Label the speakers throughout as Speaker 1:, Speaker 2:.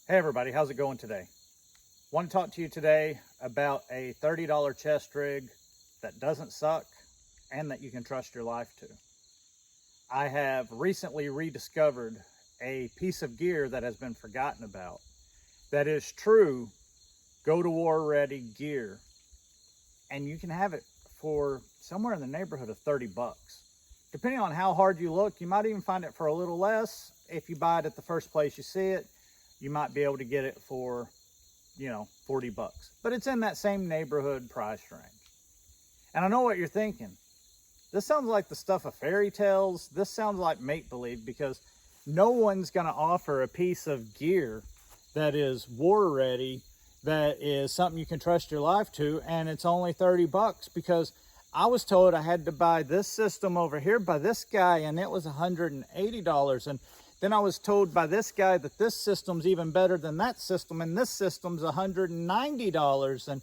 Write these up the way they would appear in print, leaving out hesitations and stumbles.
Speaker 1: Hey everybody, how's it going today? Want to talk to you today about a $30 chest rig that doesn't suck and that you can trust your life to. I have recently rediscovered a piece of gear that has been forgotten about. That is true go to war ready gear, and you can have it for somewhere in the neighborhood of 30 bucks. Depending on how hard you look, you might even find it for a little less. If you buy it at the first place you see it, you might be able to get it for, 40 bucks. But it's in that same neighborhood price range. And I know what you're thinking. This sounds like the stuff of fairy tales. This sounds like make-believe, because no one's going to offer a piece of gear that is war ready, that is something you can trust your life to, and it's only 30 bucks, because I was told I had to buy this system over here by this guy, and it was $180. And then I was told by this guy that this system's even better than that system, and this system's $190. And,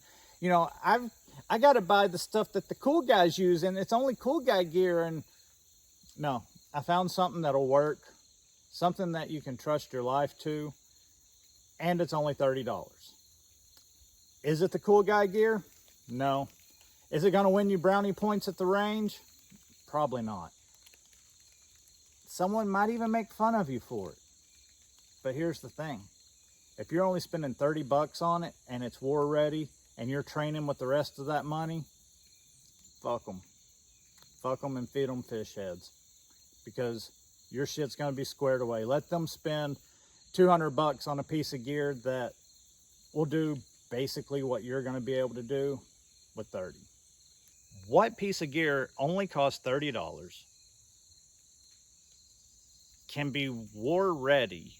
Speaker 1: I got to buy the stuff that the cool guys use, and it's only cool guy gear. And no, I found something that'll work, something that you can trust your life to, and it's only $30. Is it the cool guy gear? No. Is it going to win you brownie points at the range? Probably not. Someone might even make fun of you for it. But here's the thing. If you're only spending 30 bucks on it and it's war ready and you're training with the rest of that money, fuck them. Fuck them and feed them fish heads, because your shit's going to be squared away. Let them spend 200 bucks on a piece of gear that will do basically what you're going to be able to do with 30. What piece of gear only costs $30 can be war ready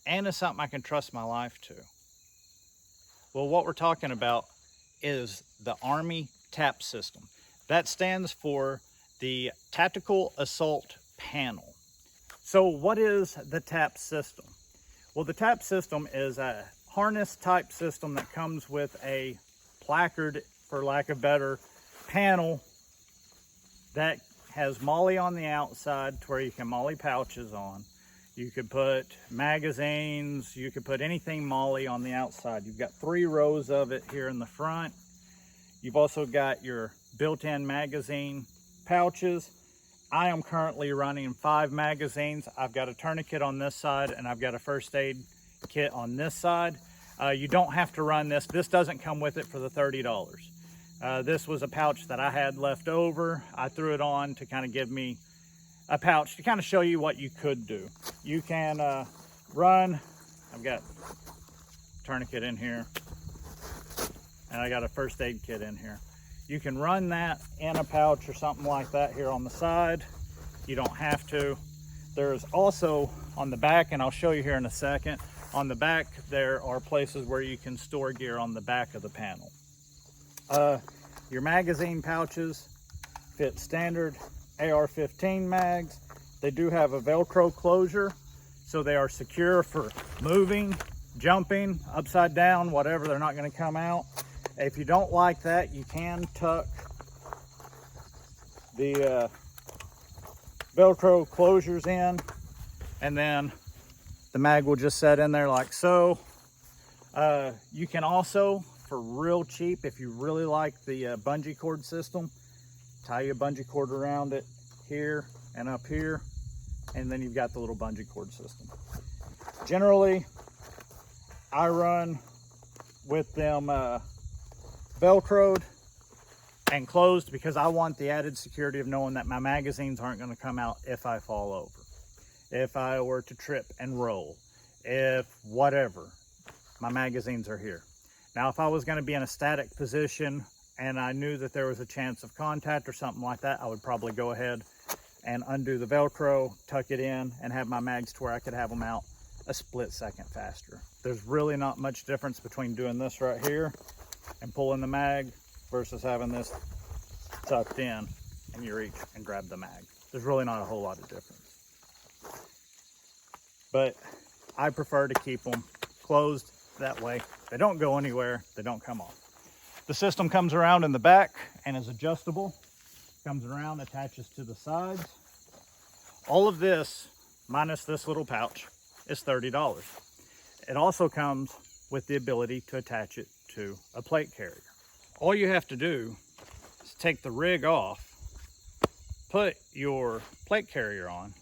Speaker 1: and is something I can trust my life to? Well, what we're talking about is the Army TAP system. That stands for the Tactical Assault Panel. So what is the TAP system? Well, the TAP system is a harness type system that comes with a placard, for lack of better, panel that has MOLLE on the outside to where you can MOLLE pouches on. You could put magazines, you could put anything MOLLE on the outside. You've got 3 rows of it here in the front. You've also got your built-in magazine pouches. I am currently running 5 magazines. I've got a tourniquet on this side and I've got a first aid kit on this side. You don't have to run this. This doesn't come with it for the $30. This was a pouch that I had left over. I threw it on to kind of give me a pouch to kind of show you what you could do. You can run, I've got a tourniquet in here, and I got a first aid kit in here. You can run that in a pouch or something like that here on the side. You don't have to. There's also on the back, and I'll show you here in a second, on the back there are places where you can store gear on the back of the panel. Your magazine pouches fit standard AR-15 mags. They do have a Velcro closure, so they are secure for moving, jumping, upside down, whatever. They're not going to come out. If you don't like that, you can tuck the Velcro closures in, and then the mag will just set in there like so. You can also, for real cheap, if you really like the bungee cord system, tie your bungee cord around it here and up here, and then you've got the little bungee cord system. Generally, I run with them Velcroed and closed, because I want the added security of knowing that my magazines aren't going to come out if I fall over, if I were to trip and roll, if whatever, my magazines are here. Now, if I was going to be in a static position and I knew that there was a chance of contact or something like that, I would probably go ahead and undo the Velcro, tuck it in, and have my mags to where I could have them out a split second faster. There's really not much difference between doing this right here and pulling the mag versus having this tucked in and you reach and grab the mag. There's really not a whole lot of difference. But I prefer to keep them closed. That way they don't go anywhere, they don't come off. The system comes around in the back and is adjustable. Comes around, attaches to the sides. All of this, minus this little pouch, is $30. it also comes with the ability to attach it to a plate carrier. All you have to do is take the rig off, put your plate carrier on.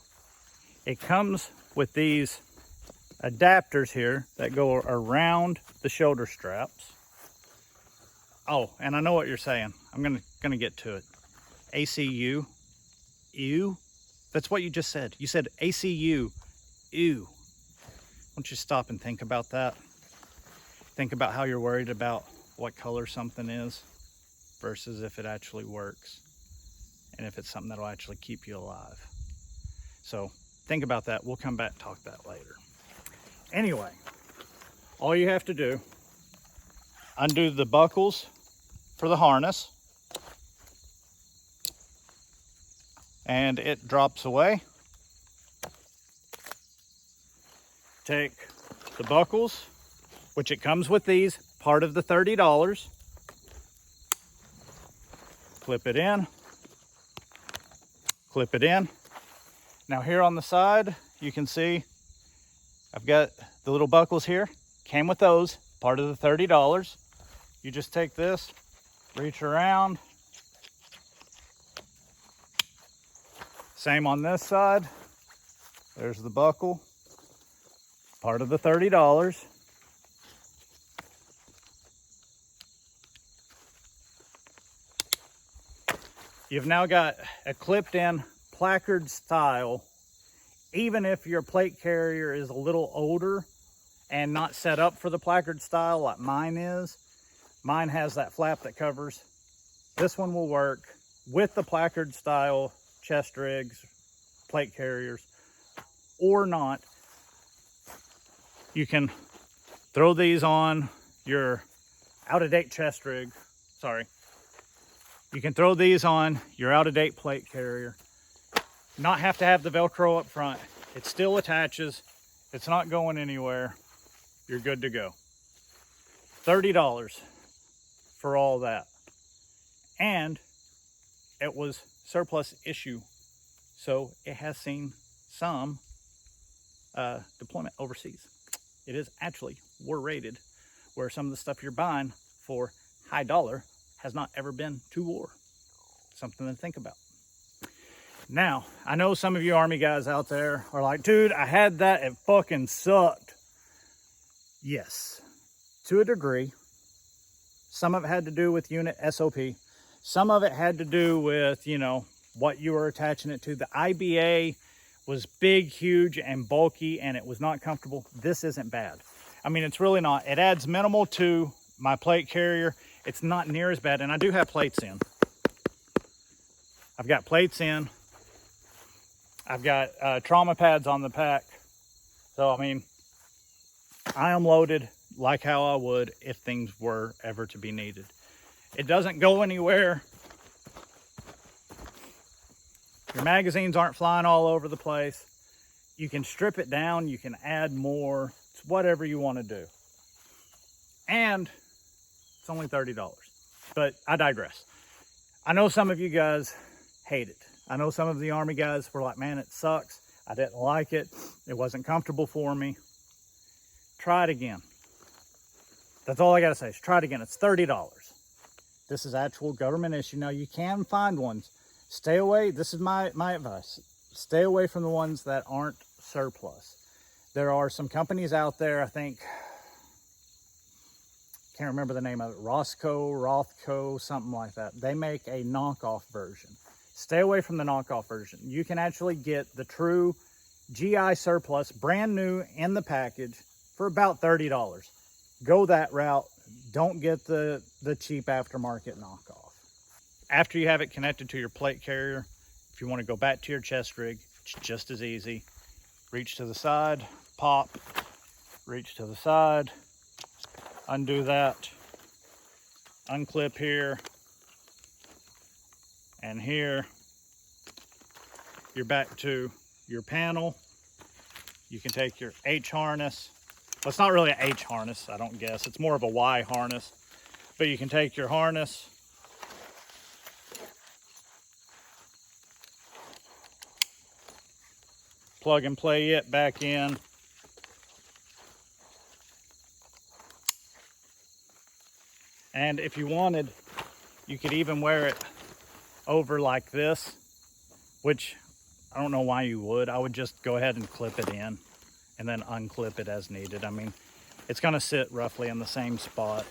Speaker 1: It comes with these adapters here that go around the shoulder straps. Oh, and I know what you're saying. I'm gonna get to it. ACU, ew. That's what you just said. You said ACU, ew. Don't you stop and think about that? Think about how you're worried about what color something is versus if it actually works and if it's something that'll actually keep you alive. So think about that. We'll come back and talk that later. Anyway, all you have to do, undo the buckles for the harness, and it drops away. Take the buckles, which it comes with these, part of the $30. Clip it in, clip it in. Now here on the side, you can see I've got the little buckles here. Came with those, part of the $30. You just take this, reach around. Same on this side. There's the buckle, part of the $30. You've now got a clipped in placard style. Even if your plate carrier is a little older and not set up for the placard style like mine is, mine has that flap that covers. This one will work with the placard style chest rigs, plate carriers, or not. You can throw these on your out-of-date chest rig. You can throw these on your out-of-date plate carrier. Not have to have the Velcro up front. It still attaches. It's not going anywhere. You're good to go. $30 for all that. And it was surplus issue, so it has seen some deployment overseas. It is actually war rated, where some of the stuff you're buying for high dollar has not ever been to war. Something to think about. Now, I know some of you Army guys out there are like, dude, I had that, it fucking sucked. Yes, to a degree. Some of it had to do with unit SOP. Some of it had to do with, you know, what you were attaching it to. The IBA was big, huge, and bulky, and it was not comfortable. This isn't bad. I mean, it's really not. It adds minimal to my plate carrier. It's not near as bad, and I do have plates in. I've got plates in. I've got trauma pads on the pack. So, I mean, I am loaded like how I would if things were ever to be needed. It doesn't go anywhere. Your magazines aren't flying all over the place. You can strip it down. You can add more. It's whatever you want to do. And it's only $30. But I digress. I know some of you guys hate it. I know some of the Army guys were like, man, it sucks. I didn't like it. It wasn't comfortable for me. Try it again. That's all I got to say is try it again. It's $30. This is actual government issue. Now, you can find ones. Stay away. This is my advice. Stay away from the ones that aren't surplus. There are some companies out there, I think, can't remember the name of it, Rothco, something like that. They make a knockoff version. Stay away from the knockoff version. You can actually get the true GI surplus, brand new in the package, for about $30. Go that route. Don't get the cheap aftermarket knockoff. After you have it connected to your plate carrier, if you want to go back to your chest rig, it's just as easy. Reach to the side, pop, reach to the side, undo that, unclip here, and here. You're back to your panel. You can take your H harness. Well, it's not really an H harness, I don't guess. It's more of a Y harness. But you can take your harness, plug and play it back in. And if you wanted, you could even wear it over like this, which I don't know why you would. I would just go ahead and clip it in and then unclip it as needed. I mean, it's going to sit roughly in the same spot.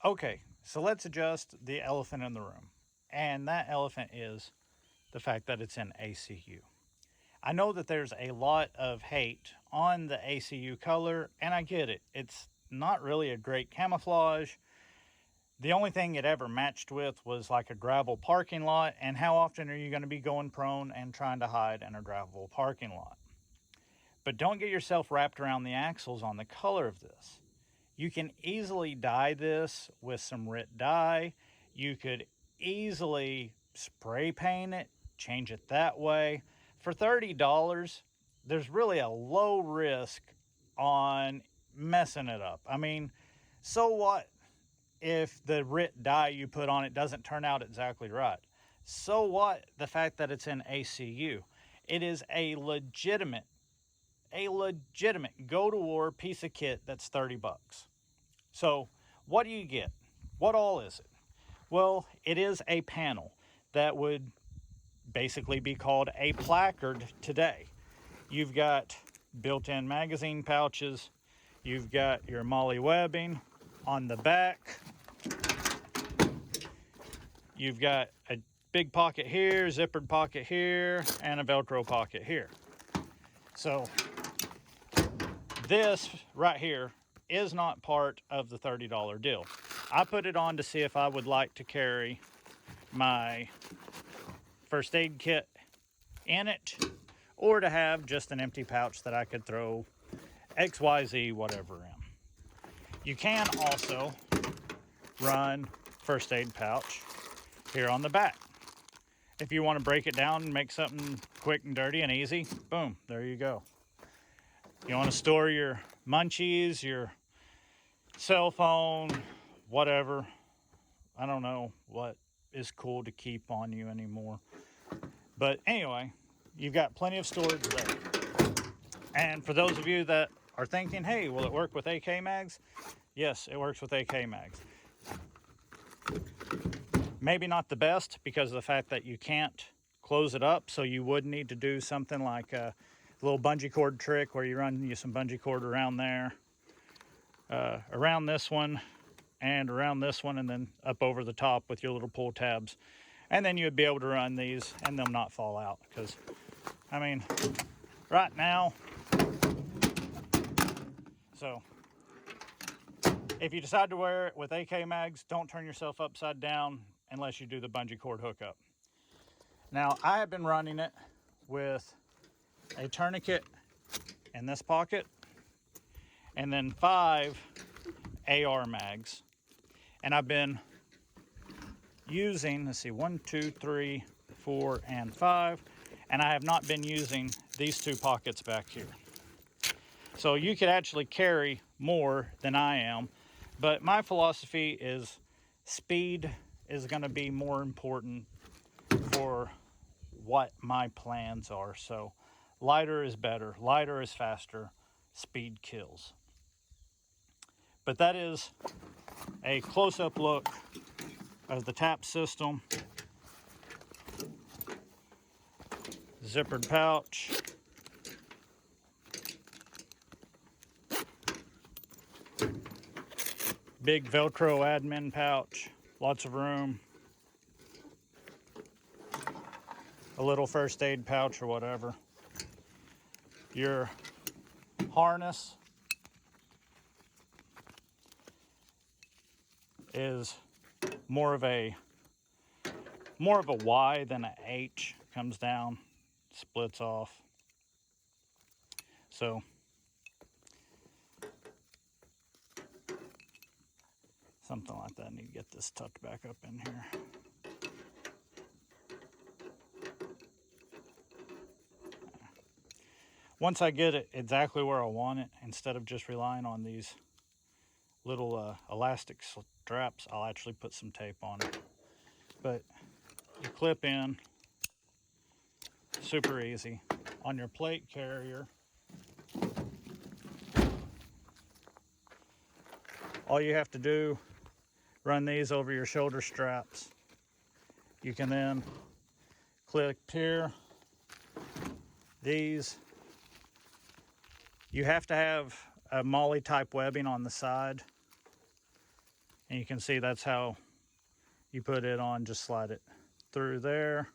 Speaker 1: Okay, so let's adjust the elephant in the room. And that elephant is the fact that it's in ACU. I know that there's a lot of hate on the ACU color, and I get it. It's not really a great camouflage. The only thing it ever matched with was like a gravel parking lot, and how often are you going to be going prone and trying to hide in a gravel parking lot? But don't get yourself wrapped around the axles on the color of this. You can easily dye this with some RIT dye. You could easily spray paint it, change it that way. For $30, there's really a low risk on messing it up. I mean, so what if the RIT dye you put on it doesn't turn out exactly right? So what the fact that it's in ACU? It is a legitimate go-to-war piece of kit that's 30 bucks. So what do you get? What all is it? Well, it is a panel that would basically be called a placard today. You've got built-in magazine pouches. You've got your MOLLE webbing on the back. You've got a big pocket here, zippered pocket here, and a Velcro pocket here. So this right here is not part of the $30 deal. I put it on to see if I would like to carry my first aid kit in it, or to have just an empty pouch that I could throw XYZ whatever in. You can also run first aid pouch here on the back. If you want to break it down and make something quick and dirty and easy, boom, there you go. You want to store your munchies, your cell phone, whatever. I don't know what is cool to keep on you anymore. But anyway, you've got plenty of storage there. And for those of you that are thinking, hey, will it work with AK mags? Yes, it works with AK mags. Maybe not the best because of the fact that you can't close it up. So you would need to do something like a little bungee cord trick where you run some bungee cord around there, around this one, and around this one, and then up over the top with your little pull tabs. And then you would be able to run these and them not fall out. Because, I mean, right now, so if you decide to wear it with AK mags, don't turn yourself upside down unless you do the bungee cord hookup. Now, I have been running it with a tourniquet in this pocket and then 5 AR mags. And I've been using, let's see, 1, 2, 3, 4, and 5. And I have not been using these 2 pockets back here. So you could actually carry more than I am. But my philosophy is speed is going to be more important for what my plans are. So lighter is better, lighter is faster, speed kills. But that is a close-up look of the tap system. Zippered pouch. Big Velcro admin pouch, lots of room. A little first aid pouch or whatever. Your harness is more of a Y than an H. Comes down, splits off. So something like that. I need to get this tucked back up in here. Once I get it exactly where I want it, instead of just relying on these little elastic straps, I'll actually put some tape on it. But you clip in, super easy. On your plate carrier, all you have to do run these over your shoulder straps. You can then click here. These, you have to have a MOLLE type webbing on the side. And you can see that's how you put it on. Just slide it through there.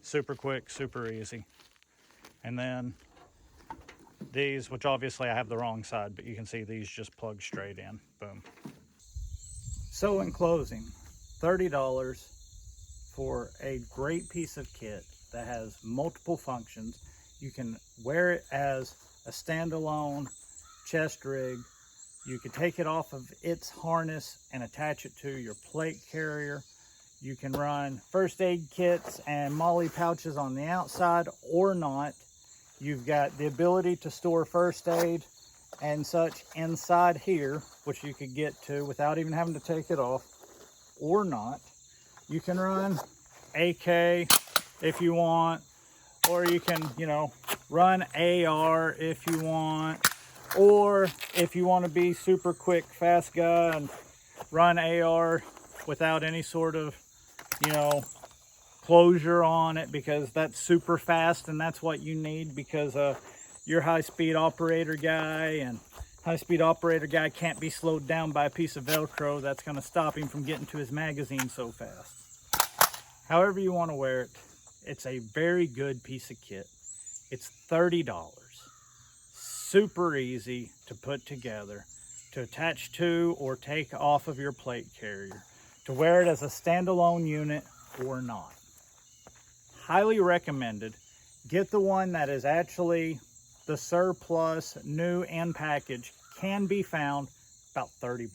Speaker 1: Super quick, super easy. And then these, which obviously I have the wrong side, but you can see these just plug straight in. Boom. So in closing, $30 for a great piece of kit that has multiple functions. You can wear it as a standalone chest rig. You can take it off of its harness and attach it to your plate carrier. You can run first aid kits and MOLLE pouches on the outside or not. You've got the ability to store first aid and such inside here, which you could get to without even having to take it off or not. You can run AK if you want, or you can, run AR if you want, or if you want to be super quick, fast guy and run AR without any sort of, closure on it, because that's super fast and that's what you need, because you're high-speed operator guy, and high-speed operator guy can't be slowed down by a piece of Velcro that's going to stop him from getting to his magazine so fast. However you want to wear it, it's a very good piece of kit. It's $30. Super easy to put together, to attach to or take off of your plate carrier, to wear it as a standalone unit or not. Highly recommended. Get the one that is actually the surplus, new and packaged, can be found about $30.